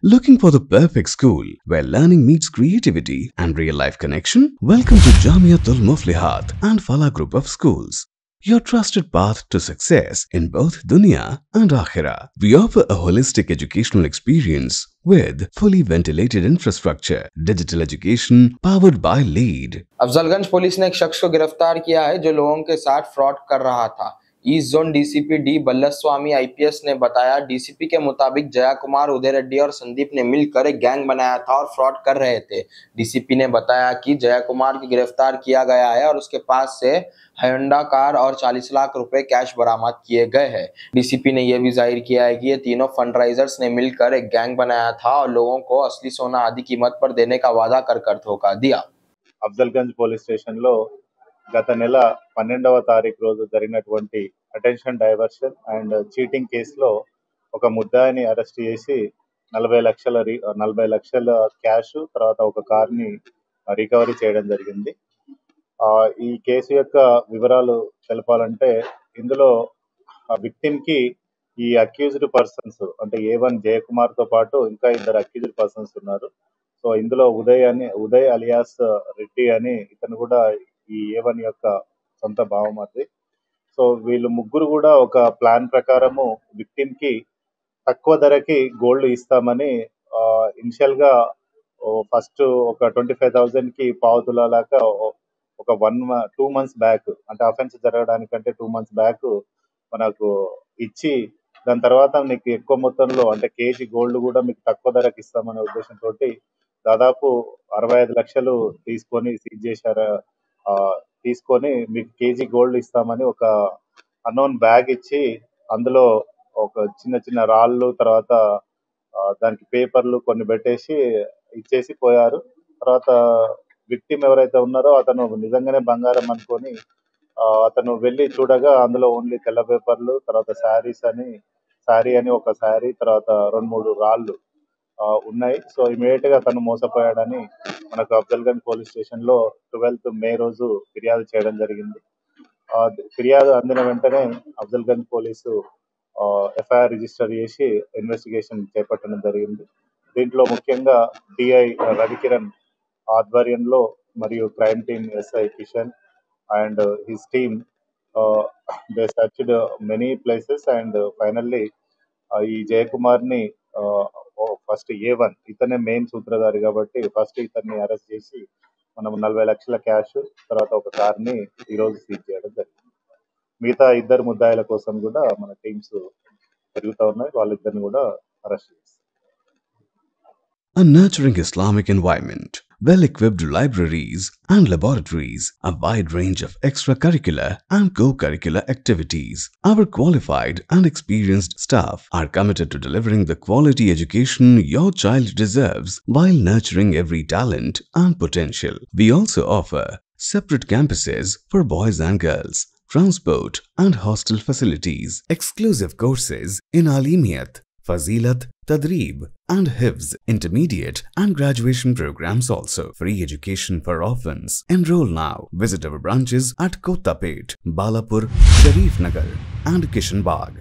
Looking for the perfect school where learning meets creativity and real-life connection? Welcome to Jamiatul Muflihat and Falah Group of Schools, your trusted path to success in both dunya and akhirah. We offer a holistic educational experience with fully ventilated infrastructure, digital education powered by LEED. Afzalganj police ने एक शख्स को गिरफ्तार किया है जो लोगों के साथ फ्रॉड कर रहा था। East zone DCP D Ballaswami IPS ने बताया, डीसीपी के मुताबिक जया कुमार, उदय रेड्डी और संदीप ने मिलकर एक गैंग बनाया था और फ्रॉड कर रहे थे। डीसीपी ने बताया कि जया कुमार को गिरफ्तार किया गया है और उसके पास से होंडा कार और 40 लाख रुपए कैश बरामद किए गए हैं। डीसीपी ने यह भी जाहिर किया है कि ये तीनों फंडराइजर्स ने मिलकर एक गैंग बनाया था और लोगों को असली सोना आदि कीमत पर देने का वादा कर धोखा दिया। అఫ్జల్గంజ్ పోలీస్ స్టేషన్లో గత నెల 12వ తారీఖు రోజు జరిగినటువంటి అటెన్షన్ డైవర్షన్ అండ్ చీటింగ్ కేసులో ఒక ముద్దాయిని అరెస్ట్ చేసి 40 లక్షల క్యాష్ తర్వాత ఒక కార్ని రికవరీ చేయడం జరిగింది. ఈ కేసు యొక్క వివరాలు తెలపాలంటే ఇందులో విక్టిమ్కి ఈ అక్యూజ్డ్ పర్సన్స్ అంటే A1 జయకుమార్తో పాటు ఇంకా ఇద్దరు అక్యూజ్డ్ పర్సన్స్ ఉన్నారు. సో ఇందులో ఉదయ్ అలియాస్ రెడ్డి అని ఇతను కూడా ఈ A1 యొక్క సొంత బావమరిది. సో వీళ్ళు ముగ్గురు కూడా ఒక ప్లాన్ ప్రకారము విక్టిమ్ కి తక్కువ ధరకి గోల్డ్ ఇస్తామని ఇనిషియల్ గా ఫస్ట్ ఒక 25,000 కి పావు తులాలాగా ఒక 2 months బ్యాక్, అంటే అఫెన్స్ జరగడానికంటే 2 months బ్యాక్ మనకు ఇచ్చి, దాని తర్వాత మీకు ఎక్కువ మొత్తంలో అంటే కేజీ గోల్డ్ కూడా మీకు తక్కువ ధరకి ఇస్తామనే ఉద్దేశంతో దాదాపు 65 లక్షలు తీసుకొని సీజ్ చేశారు. తీసుకొని మీకు కేజీ గోల్డ్ ఇస్తామని ఒక అన్నోన్ బ్యాగ్ ఇచ్చి అందులో ఒక చిన్న చిన్న రాళ్ళు తర్వాత దానికి పేపర్లు కొన్ని పెట్టేసి ఇచ్చేసి పోయారు. తర్వాత విక్టిమ్ ఎవరైతే ఉన్నారో అతను నిజంగానే బంగారం అనుకొని అతను వెళ్ళి చూడగా అందులో ఓన్లీ తెల్ల పేపర్లు, తర్వాత శారీ అని ఒక శారీ, తర్వాత 2-3 రాళ్ళు ఉన్నాయి. సో ఇమీడియట్ గా తను మోసపోయాడని మనకు అఫ్జల్గంజ్ పోలీస్ స్టేషన్ లో 12th May రోజు ఫిర్యాదు చేయడం జరిగింది. ఫిర్యాదు అందిన వెంటనే అఫ్జల్గంజ్ పోలీసు ఎఫ్ఐఆర్ రిజిస్టర్ చేసి ఇన్వెస్టిగేషన్ చేపట్టడం జరిగింది. దీంట్లో ముఖ్యంగా డిఐ రవికిరణ్ ఆధ్వర్యంలో మరియు crime team SI Kishan and his team they searched many places and finally ఈ జయకుమార్ ని ఫస్ట్ A1 ఇతనే మెయిన్ సూత్రధారి కాబట్టి ఫస్ట్ ఇతన్ని అరెస్ట్ చేసి మనం 40 లక్షల క్యాష్ తర్వాత ఒక కార్ని ఈ రోజు సీజ్ చేయడం జరిగింది. మిగతా ఇద్దరు ముద్దాయిల కోసం కూడా మన టీమ్స్ పెరుగుతూ ఉన్నాయి, వాళ్ళిద్దరిని కూడా అరెస్ట్ చేస్తారు. A nurturing Islamic environment, well-equipped libraries and laboratories, a wide range of extracurricular and co-curricular activities. Our qualified and experienced staff are committed to delivering the quality education your child deserves while nurturing every talent and potential. We also offer separate campuses for boys and girls, transport and hostel facilities, exclusive courses in Alimiyat, Fazilat, Tadreeb and Hifz, intermediate and graduation programs also. Free education for orphans. Enroll now. Visit our branches at Kottapet, Balapur, Sharif Nagar and Kishan Bagh.